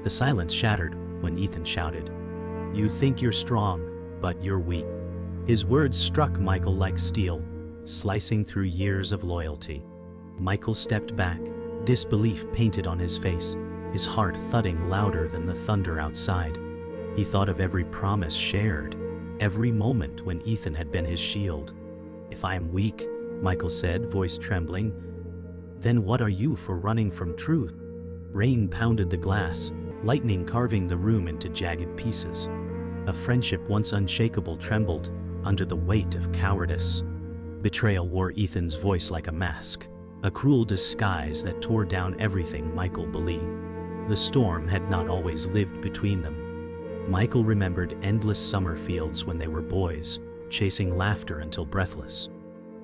The silence shattered when Ethan shouted, "You think you're strong, but you're weak." His words struck Michael like steel, slicing through years of loyalty. Michael stepped back, disbelief painted on his face, his heart thudding louder than the thunder outside. He thought of every promise shared, every moment when Ethan had been his shield. "If I am weak," Michael said, voice trembling, "then what are you for running from truth?" Rain pounded the glass, lightning carving the room into jagged pieces. A friendship once unshakable trembled under the weight of cowardice. Betrayal wore Ethan's voice like a mask, a cruel disguise that tore down everything Michael believed. The storm had not always lived between them. Michael remembered endless summer fields when they were boys, chasing laughter until breathless.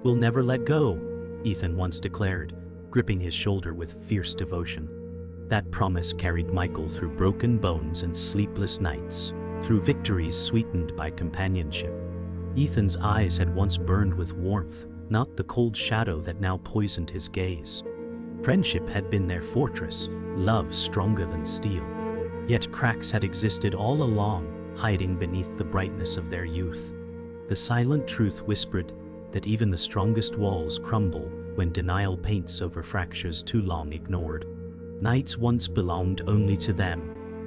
"We'll never let go," Ethan once declared, gripping his shoulder with fierce devotion. That promise carried Michael through broken bones and sleepless nights, through victories sweetened by companionship. Ethan's eyes had once burned with warmth, not the cold shadow that now poisoned his gaze. Friendship had been their fortress, love stronger than steel. Yet cracks had existed all along, hiding beneath the brightness of their youth. The silent truth whispered that even the strongest walls crumble when denial paints over fractures too long ignored. Nights once belonged only to them,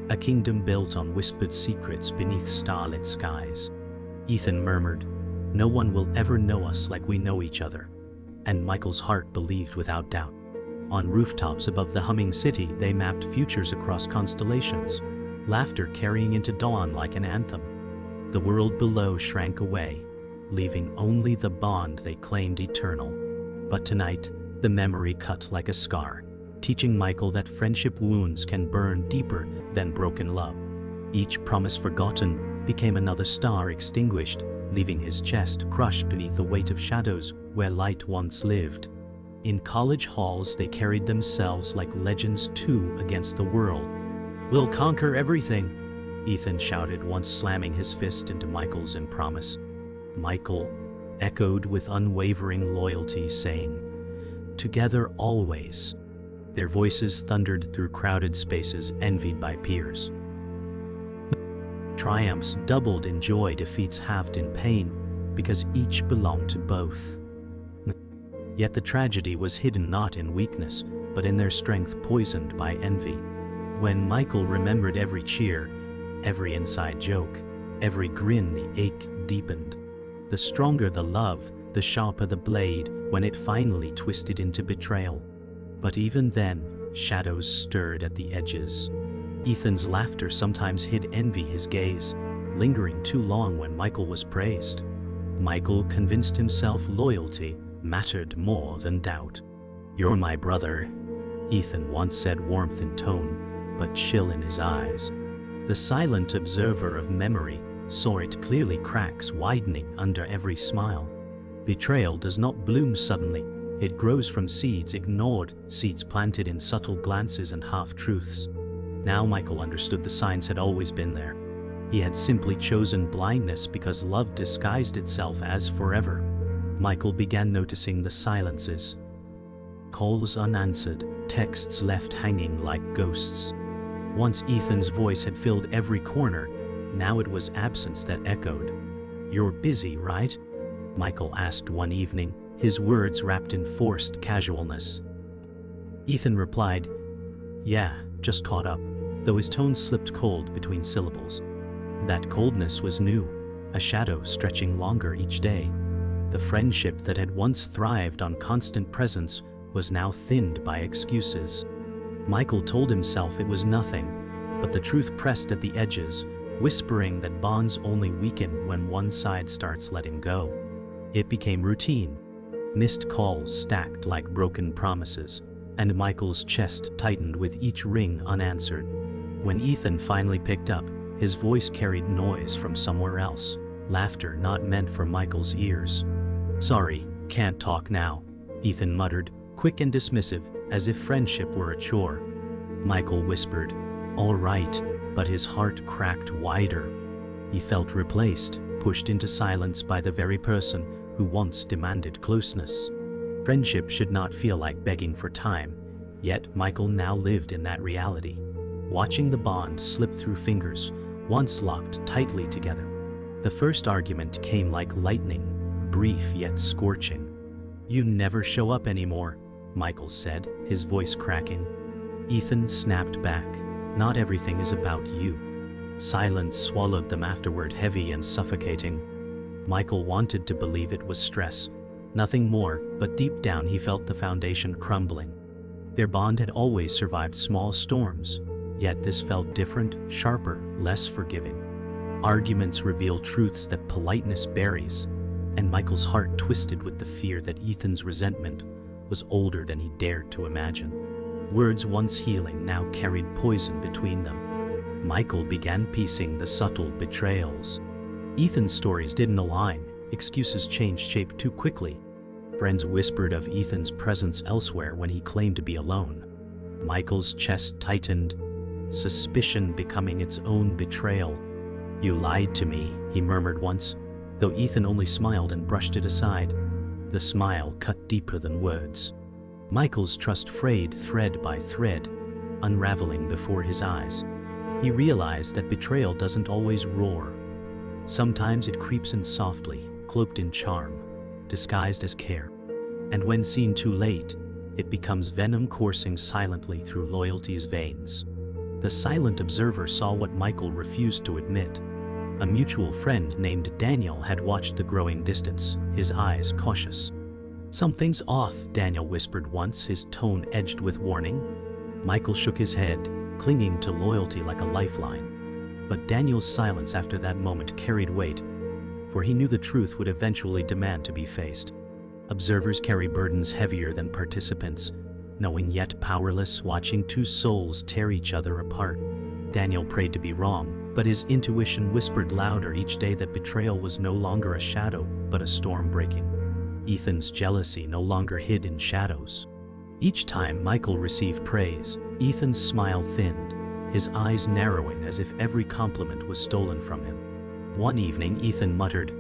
a kingdom built on whispered secrets beneath starlit skies. Ethan murmured, "No one will ever know us like we know each other." And Michael's heart believed without doubt. On rooftops above the humming city, they mapped futures across constellations, laughter carrying into dawn like an anthem. The world below shrank away, leaving only the bond they claimed eternal. But tonight, the memory cut like a scar, teaching Michael that friendship wounds can burn deeper than broken love. Each promise forgotten became another star extinguished, leaving his chest crushed beneath the weight of shadows where light once lived. In college halls they carried themselves like legends too against the world. "We'll conquer everything," Ethan shouted, once slamming his fist into Michael's promise. Michael echoed with unwavering loyalty, saying, "Together always." Their voices thundered through crowded spaces envied by peers. Triumphs doubled in joy, defeats halved in pain, because each belonged to both. Yet the tragedy was hidden not in weakness, but in their strength poisoned by envy. When Michael remembered every cheer, every inside joke, every grin, the ache deepened. The stronger the love, the sharper the blade when it finally twisted into betrayal. But even then, shadows stirred at the edges. Ethan's laughter sometimes hid envy his gaze, lingering too long when Michael was praised. Michael convinced himself loyalty mattered more than doubt. "You're my brother," Ethan once said, warmth in tone, but chill in his eyes. The silent observer of memory saw it clearly, cracks widening under every smile. Betrayal does not bloom suddenly. It grows from seeds ignored, seeds planted in subtle glances and half-truths. Now Michael understood the signs had always been there. He had simply chosen blindness because love disguised itself as forever. Michael began noticing the silences. Calls unanswered, texts left hanging like ghosts. Once Ethan's voice had filled every corner, now it was absence that echoed. "You're busy, right?" Michael asked one evening, his words wrapped in forced casualness. Ethan replied, "Yeah, just caught up," though his tone slipped cold between syllables. That coldness was new, a shadow stretching longer each day. The friendship that had once thrived on constant presence was now thinned by excuses. Michael told himself it was nothing, but the truth pressed at the edges, whispering that bonds only weaken when one side starts letting go. It became routine. Missed calls stacked like broken promises, and Michael's chest tightened with each ring unanswered. When Ethan finally picked up, his voice carried noise from somewhere else, laughter not meant for Michael's ears. "Sorry, can't talk now," Ethan muttered, quick and dismissive, as if friendship were a chore. Michael whispered, "All right," but his heart cracked wider. He felt replaced, pushed into silence by the very person who once demanded closeness. Friendship should not feel like begging for time, yet Michael now lived in that reality. watching the bond slip through fingers, once locked tightly together. The first argument came like lightning, brief yet scorching. "You never show up anymore," Michael said, his voice cracking. Ethan snapped back, "Not everything is about you." Silence swallowed them afterward, heavy and suffocating. Michael wanted to believe it was stress, nothing more, but deep down he felt the foundation crumbling. Their bond had always survived small storms, yet this felt different, sharper, less forgiving. Arguments reveal truths that politeness buries, and Michael's heart twisted with the fear that Ethan's resentment was older than he dared to imagine. Words once healing now carried poison between them. Michael began piecing the subtle betrayals. Ethan's stories didn't align, excuses changed shape too quickly. Friends whispered of Ethan's presence elsewhere when he claimed to be alone. Michael's chest tightened, suspicion becoming its own betrayal. "You lied to me," he murmured once, though Ethan only smiled and brushed it aside. The smile cut deeper than words. Michael's trust frayed thread by thread, unraveling before his eyes. He realized that betrayal doesn't always roar. Sometimes it creeps in softly, cloaked in charm, disguised as care. And when seen too late, it becomes venom coursing silently through loyalty's veins. The silent observer saw what Michael refused to admit. A mutual friend named Daniel had watched the growing distance, his eyes cautious. "Something's off," Daniel whispered once, his tone edged with warning. Michael shook his head, clinging to loyalty like a lifeline. But Daniel's silence after that moment carried weight, for he knew the truth would eventually demand to be faced. Observers carry burdens heavier than participants, knowing yet powerless, watching two souls tear each other apart. Daniel prayed to be wrong, but his intuition whispered louder each day that betrayal was no longer a shadow, but a storm breaking. Ethan's jealousy no longer hid in shadows. Each time Michael received praise, Ethan's smile thinned, his eyes narrowing as if every compliment was stolen from him. One evening Ethan muttered,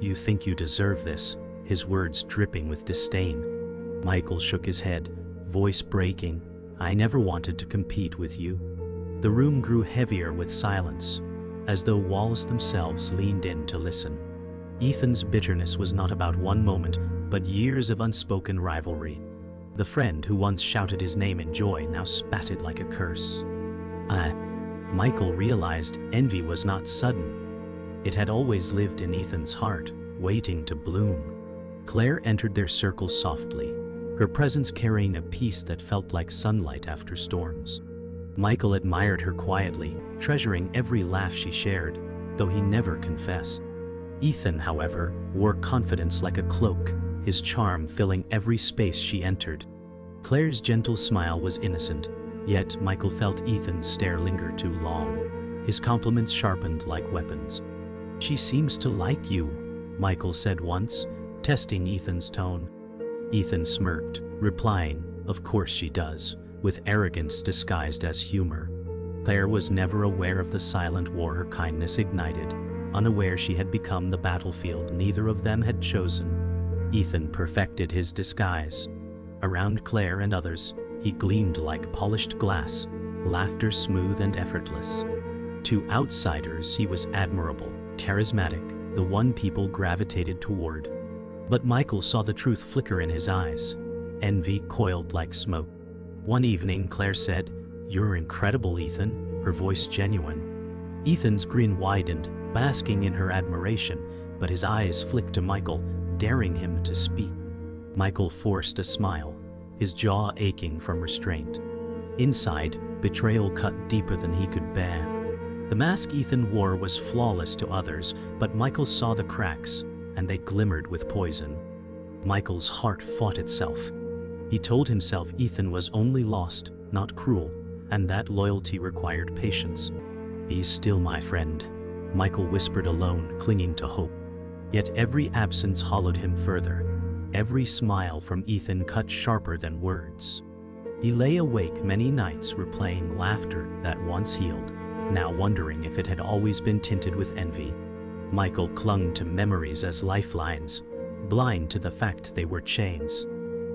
"You think you deserve this," his words dripping with disdain. Michael shook his head, voice breaking, "I never wanted to compete with you." The room grew heavier with silence, as though walls themselves leaned in to listen. Ethan's bitterness was not about one moment, but years of unspoken rivalry. The friend who once shouted his name in joy now spat it like a curse. Michael realized envy was not sudden. It had always lived in Ethan's heart, waiting to bloom. Claire entered their circle softly, her presence carrying a peace that felt like sunlight after storms. Michael admired her quietly, treasuring every laugh she shared, though he never confessed. Ethan, however, wore confidence like a cloak, his charm filling every space she entered. Claire's gentle smile was innocent, yet Michael felt Ethan's stare linger too long. His compliments sharpened like weapons. "She seems to like you," Michael said once, testing Ethan's tone. Ethan smirked, replying, "Of course she does," with arrogance disguised as humor. Claire was never aware of the silent war her kindness ignited, unaware she had become the battlefield neither of them had chosen. Ethan perfected his disguise. Around Claire and others, he gleamed like polished glass, laughter smooth and effortless. To outsiders he was admirable, charismatic, the one people gravitated toward. But Michael saw the truth flicker in his eyes. Envy coiled like smoke. One evening Claire said, "You're incredible, Ethan," her voice genuine. Ethan's grin widened, basking in her admiration, but his eyes flicked to Michael, daring him to speak. Michael forced a smile, his jaw aching from restraint. Inside, betrayal cut deeper than he could bear. The mask Ethan wore was flawless to others, but Michael saw the cracks, and they glimmered with poison. Michael's heart fought itself. He told himself Ethan was only lost, not cruel, and that loyalty required patience. "He's still my friend," Michael whispered alone, clinging to hope. Yet every absence hollowed him further. Every smile from Ethan cut sharper than words. He lay awake many nights replaying laughter that once healed, now wondering if it had always been tinted with envy. Michael clung to memories as lifelines, blind to the fact they were chains.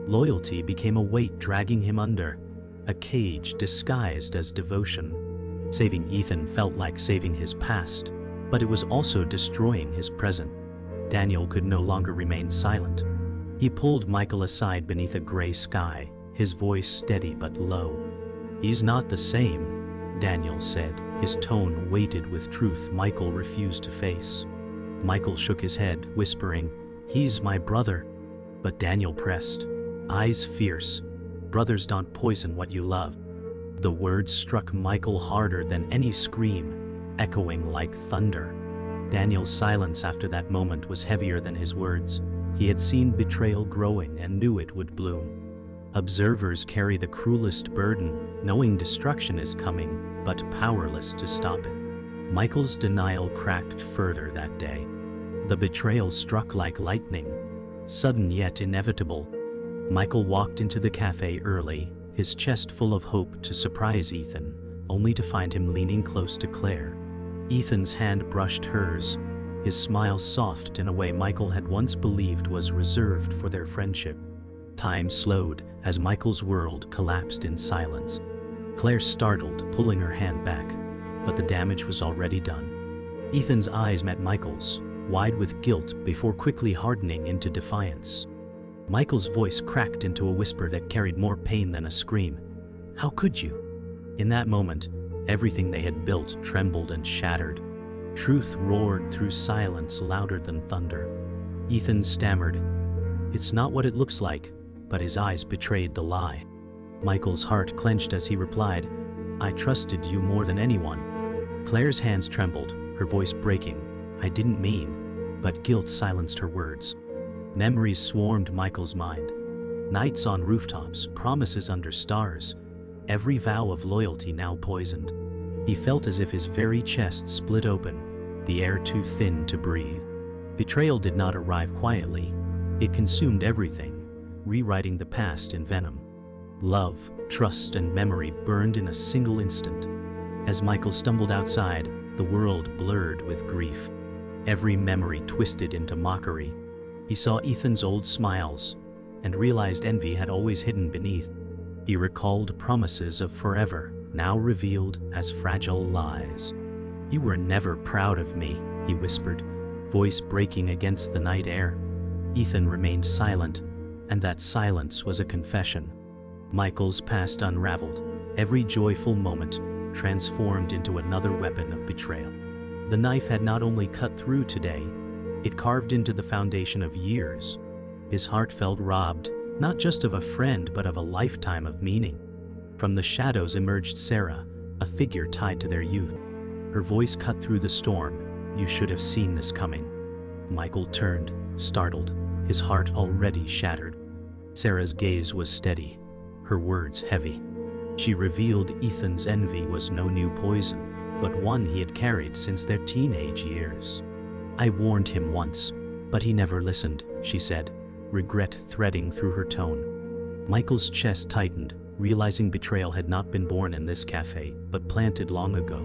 Loyalty became a weight dragging him under, a cage disguised as devotion. Saving Ethan felt like saving his past, but it was also destroying his present. Daniel could no longer remain silent. He pulled Michael aside beneath a gray sky, his voice steady but low. "He's not the same," Daniel said, his tone weighted with truth Michael refused to face. Michael shook his head, whispering, "He's my brother." But Daniel pressed, eyes fierce, "Brothers don't poison what you love." The words struck Michael harder than any scream, echoing like thunder. Daniel's silence after that moment was heavier than his words. He had seen betrayal growing and knew it would bloom. Observers carry the cruelest burden, knowing destruction is coming, but powerless to stop it. Michael's denial cracked further that day. The betrayal struck like lightning, sudden yet inevitable. Michael walked into the cafe early, his chest full of hope to surprise Ethan, only to find him leaning close to Claire. Ethan's hand brushed hers, his smile soft in a way Michael had once believed was reserved for their friendship. Time slowed as Michael's world collapsed in silence. Claire startled, pulling her hand back, but the damage was already done. Ethan's eyes met Michael's, wide with guilt before quickly hardening into defiance. Michael's voice cracked into a whisper that carried more pain than a scream. "How could you?" In that moment, everything they had built trembled and shattered. Truth roared through silence louder than thunder. Ethan stammered, "It's not what it looks like," but his eyes betrayed the lie. Michael's heart clenched as he replied, "I trusted you more than anyone." Claire's hands trembled, her voice breaking. "I didn't mean," but guilt silenced her words. Memories swarmed Michael's mind. Nights on rooftops, promises under stars, every vow of loyalty now poisoned. He felt as if his very chest split open, the air too thin to breathe. Betrayal did not arrive quietly. It consumed everything, rewriting the past in venom. Love, trust, and memory burned in a single instant. As Michael stumbled outside, the world blurred with grief. Every memory twisted into mockery. He saw Ethan's old smiles, and realized envy had always hidden beneath. He recalled promises of forever, now revealed as fragile lies. "You were never proud of me," he whispered, voice breaking against the night air. Ethan remained silent, and that silence was a confession. Michael's past unraveled, every joyful moment transformed into another weapon of betrayal. The knife had not only cut through today, it carved into the foundation of years. His heart felt robbed, not just of a friend but of a lifetime of meaning. From the shadows emerged Sarah, a figure tied to their youth. Her voice cut through the storm. "You should have seen this coming." Michael turned, startled, his heart already shattered. Sarah's gaze was steady, her words heavy. She revealed Ethan's envy was no new poison, but one he had carried since their teenage years. "I warned him once, but he never listened," she said, regret threading through her tone. Michael's chest tightened, realizing betrayal had not been born in this cafe, but planted long ago.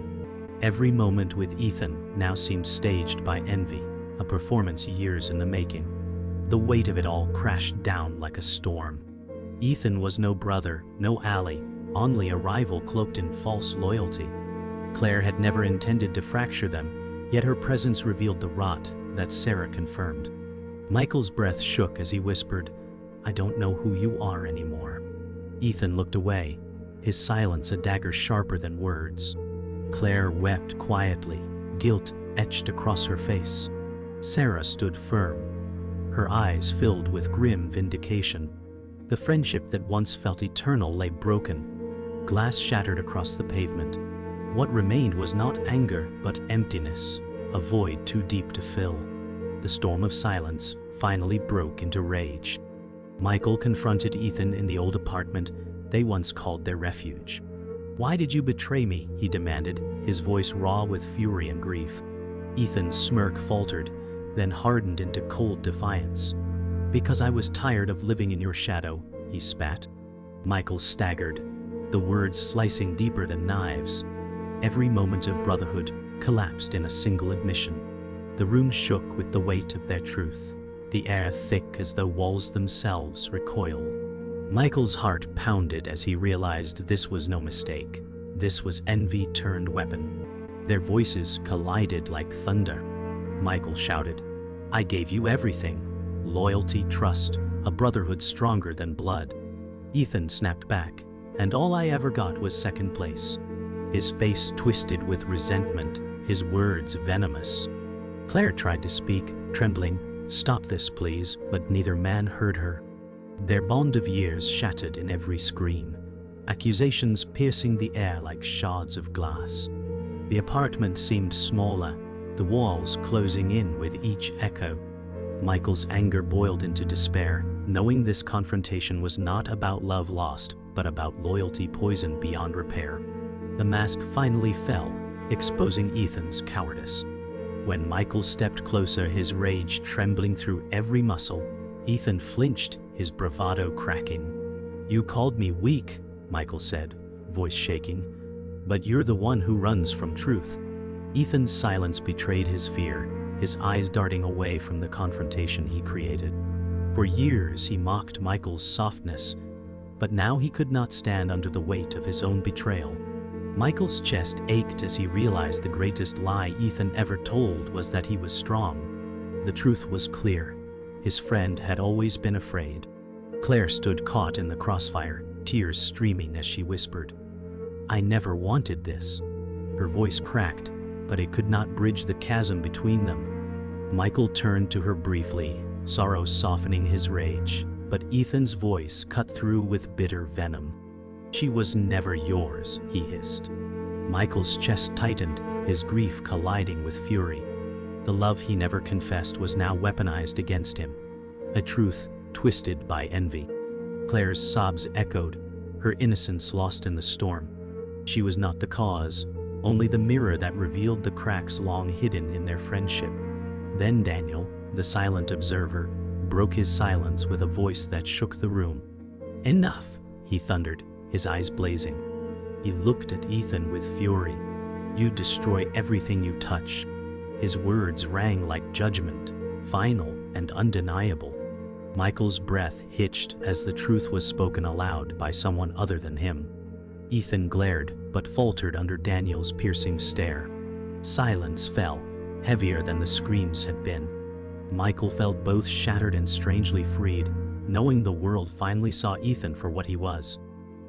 Every moment with Ethan now seemed staged by envy, a performance years in the making. The weight of it all crashed down like a storm. Ethan was no brother, no ally, only a rival cloaked in false loyalty. Claire had never intended to fracture them, yet her presence revealed the rot that Sarah confirmed. Michael's breath shook as he whispered, "I don't know who you are anymore." Ethan looked away, his silence a dagger sharper than words. Claire wept quietly, guilt etched across her face. Sarah stood firm, her eyes filled with grim vindication. The friendship that once felt eternal lay broken, glass shattered across the pavement. What remained was not anger, but emptiness, a void too deep to fill. The storm of silence finally broke into rage. Michael confronted Ethan in the old apartment they once called their refuge. "Why did you betray me?" he demanded, his voice raw with fury and grief. Ethan's smirk faltered, then hardened into cold defiance. "Because I was tired of living in your shadow," he spat. Michael staggered, the words slicing deeper than knives. Every moment of brotherhood collapsed in a single admission. The room shook with the weight of their truth, the air thick as though walls themselves recoiled. Michael's heart pounded as he realized this was no mistake. This was envy turned weapon. Their voices collided like thunder. Michael shouted, "I gave you everything. Loyalty, trust, a brotherhood stronger than blood." Ethan snapped back, "And all I ever got was second place." His face twisted with resentment, his words venomous. Claire tried to speak, trembling, "Stop this, please," but neither man heard her. Their bond of years shattered in every scream, accusations piercing the air like shards of glass. The apartment seemed smaller, the walls closing in with each echo. Michael's anger boiled into despair, knowing this confrontation was not about love lost, but about loyalty poisoned beyond repair. The mask finally fell, exposing Ethan's cowardice. When Michael stepped closer, his rage trembling through every muscle, Ethan flinched, his bravado cracking. "You called me weak," Michael said, voice shaking, "but you're the one who runs from truth." Ethan's silence betrayed his fear, his eyes darting away from the confrontation he created. For years he mocked Michael's softness, but now he could not stand under the weight of his own betrayal. Michael's chest ached as he realized the greatest lie Ethan ever told was that he was strong. The truth was clear. His friend had always been afraid. Claire stood caught in the crossfire, tears streaming as she whispered, "I never wanted this." Her voice cracked, but it could not bridge the chasm between them. Michael turned to her briefly, sorrow softening his rage, but Ethan's voice cut through with bitter venom. "She was never yours," he hissed. Michael's chest tightened, his grief colliding with fury. The love he never confessed was now weaponized against him, a truth twisted by envy. Claire's sobs echoed, her innocence lost in the storm. She was not the cause, only the mirror that revealed the cracks long hidden in their friendship. Then Daniel, the silent observer, broke his silence with a voice that shook the room. "Enough," he thundered, his eyes blazing. He looked at Ethan with fury. "You destroy everything you touch." His words rang like judgment, final and undeniable. Michael's breath hitched as the truth was spoken aloud by someone other than him. Ethan glared, but faltered under Daniel's piercing stare. Silence fell, heavier than the screams had been. Michael felt both shattered and strangely freed, knowing the world finally saw Ethan for what he was.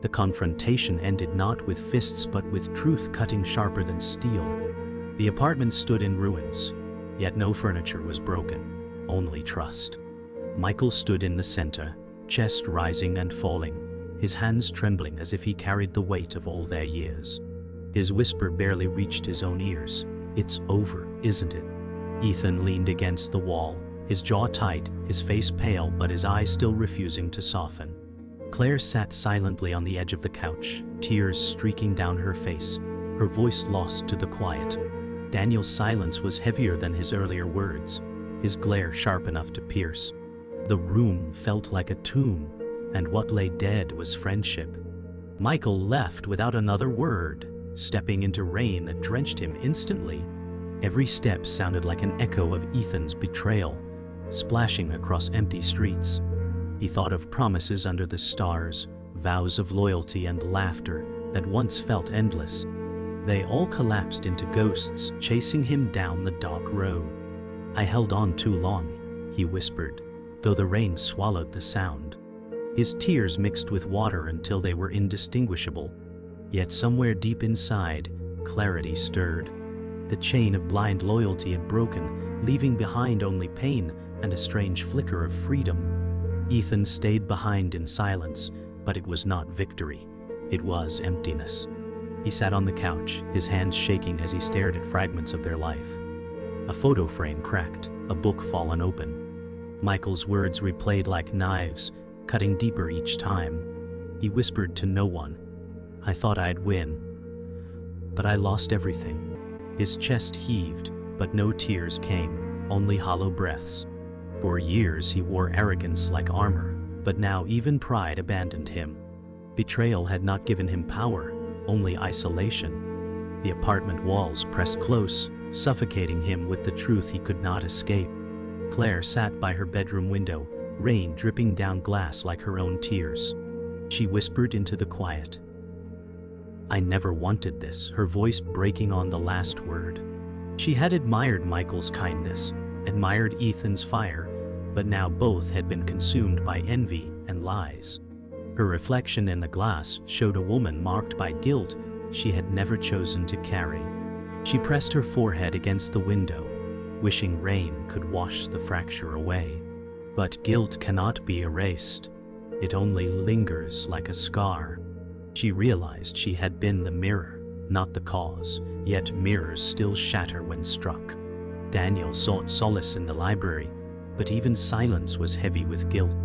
The confrontation ended not with fists but with truth cutting sharper than steel. The apartment stood in ruins, yet no furniture was broken, only trust. Michael stood in the center, chest rising and falling, his hands trembling as if he carried the weight of all their years. His whisper barely reached his own ears. "It's over, isn't it?" Ethan leaned against the wall, his jaw tight, his face pale but his eyes still refusing to soften. Claire sat silently on the edge of the couch, tears streaking down her face, her voice lost to the quiet. Daniel's silence was heavier than his earlier words, his glare sharp enough to pierce. The room felt like a tomb, and what lay dead was friendship. Michael left without another word, stepping into rain that drenched him instantly. Every step sounded like an echo of Ethan's betrayal, splashing across empty streets. He thought of promises under the stars, vows of loyalty and laughter that once felt endless. They all collapsed into ghosts, chasing him down the dark road. "I held on too long," he whispered, though the rain swallowed the sound. His tears mixed with water until they were indistinguishable. Yet somewhere deep inside, clarity stirred. The chain of blind loyalty had broken, leaving behind only pain and a strange flicker of freedom. Ethan stayed behind in silence, but it was not victory. It was emptiness. He sat on the couch, his hands shaking as he stared at fragments of their life. A photo frame cracked, a book fallen open. Michael's words replayed like knives, cutting deeper each time. He whispered to no one, "I thought I'd win, but I lost everything." His chest heaved, but no tears came, only hollow breaths. For years he wore arrogance like armor, but now even pride abandoned him. Betrayal had not given him power, only isolation. The apartment walls pressed close, suffocating him with the truth he could not escape. Claire sat by her bedroom window, rain dripping down glass like her own tears. She whispered into the quiet, I never wanted this, her voice breaking on the last word. She had admired Michael's kindness, admired Ethan's fire, but now both had been consumed by envy and lies. Her reflection in the glass showed a woman marked by guilt she had never chosen to carry. She pressed her forehead against the window, wishing rain could wash the fracture away. But guilt cannot be erased. It only lingers like a scar. She realized she had been the mirror, not the cause, yet mirrors still shatter when struck. Daniel sought solace in the library, but even silence was heavy with guilt.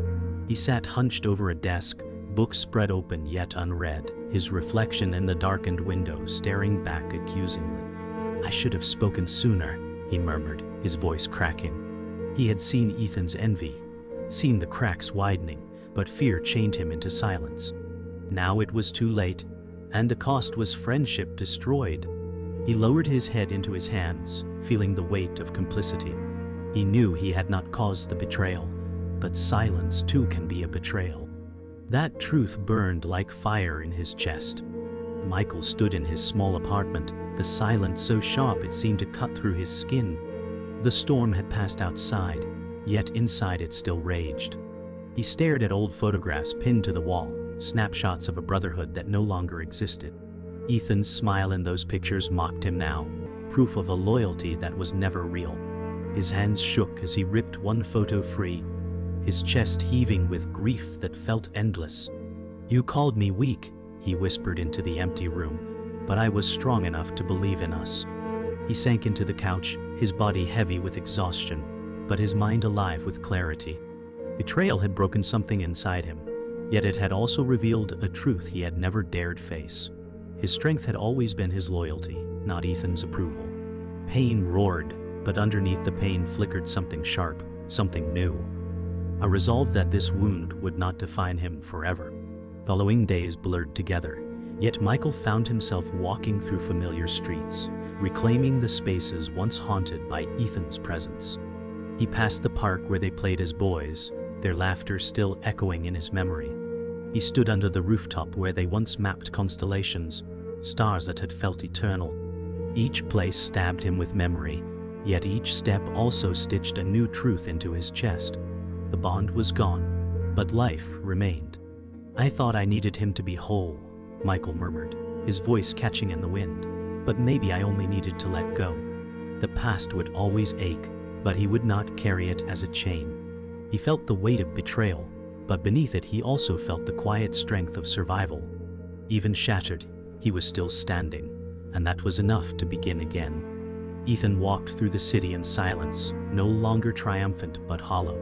He sat hunched over a desk, book spread open yet unread, his reflection in the darkened window staring back accusingly. "I should have spoken sooner," he murmured, his voice cracking. He had seen Ethan's envy, seen the cracks widening, but fear chained him into silence. Now it was too late, and the cost was friendship destroyed. He lowered his head into his hands, feeling the weight of complicity. He knew he had not caused the betrayal, but silence too can be a betrayal. That truth burned like fire in his chest. Michael stood in his small apartment, the silence so sharp it seemed to cut through his skin. The storm had passed outside, yet inside it still raged. He stared at old photographs pinned to the wall, snapshots of a brotherhood that no longer existed. Ethan's smile in those pictures mocked him now, proof of a loyalty that was never real. His hands shook as he ripped one photo free, his chest heaving with grief that felt endless. "You called me weak," he whispered into the empty room, "but I was strong enough to believe in us." He sank into the couch, his body heavy with exhaustion, but his mind alive with clarity. Betrayal had broken something inside him, yet it had also revealed a truth he had never dared face. His strength had always been his loyalty, not Ethan's approval. Pain roared, but underneath the pain flickered something sharp, something new. A resolve that this wound would not define him forever. Following days blurred together, yet Michael found himself walking through familiar streets, reclaiming the spaces once haunted by Ethan's presence. He passed the park where they played as boys, their laughter still echoing in his memory. He stood under the rooftop where they once mapped constellations, stars that had felt eternal. Each place stabbed him with memory, yet each step also stitched a new truth into his chest. The bond was gone, but life remained. "I thought I needed him to be whole," Michael murmured, his voice catching in the wind. "But maybe I only needed to let go." The past would always ache, but he would not carry it as a chain. He felt the weight of betrayal, but beneath it he also felt the quiet strength of survival. Even shattered, he was still standing, and that was enough to begin again. Ethan walked through the city in silence, no longer triumphant but hollow.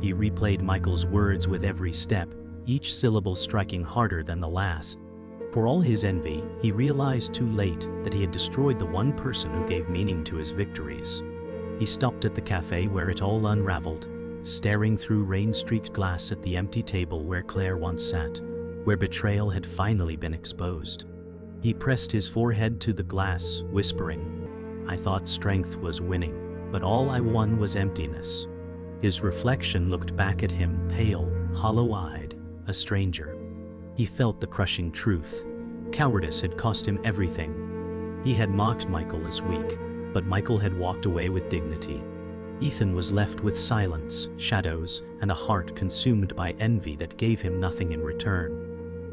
He replayed Michael's words with every step, each syllable striking harder than the last. For all his envy, he realized too late that he had destroyed the one person who gave meaning to his victories. He stopped at the cafe where it all unraveled, staring through rain-streaked glass at the empty table where Claire once sat, where betrayal had finally been exposed. He pressed his forehead to the glass, whispering, "I thought strength was winning, but all I won was emptiness." His reflection looked back at him, pale, hollow-eyed, a stranger. He felt the crushing truth. Cowardice had cost him everything. He had mocked Michael as weak, but Michael had walked away with dignity. Ethan was left with silence, shadows, and a heart consumed by envy that gave him nothing in return.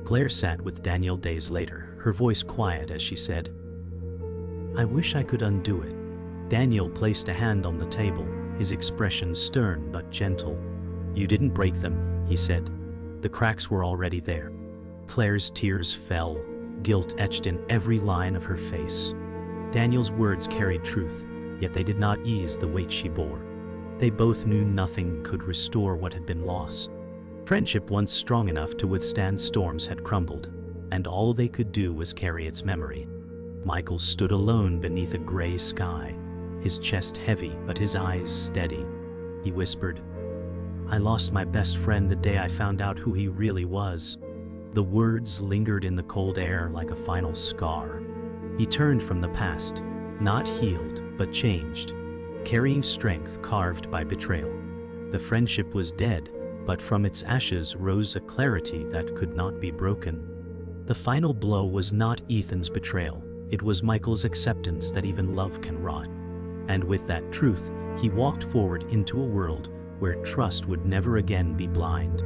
Claire sat with Daniel days later, her voice quiet as she said, "I wish I could undo it." Daniel placed a hand on the table, his expression stern but gentle. "You didn't break them," he said. "The cracks were already there." Claire's tears fell, guilt etched in every line of her face. Daniel's words carried truth, yet they did not ease the weight she bore. They both knew nothing could restore what had been lost. Friendship once strong enough to withstand storms had crumbled, and all they could do was carry its memory. Michael stood alone beneath a gray sky, his chest heavy but his eyes steady. He whispered, "I lost my best friend the day I found out who he really was." The words lingered in the cold air like a final scar. He turned from the past, not healed, but changed, carrying strength carved by betrayal. The friendship was dead, but from its ashes rose a clarity that could not be broken. The final blow was not Ethan's betrayal, it was Michael's acceptance that even love can rot. And with that truth, he walked forward into a world where trust would never again be blind.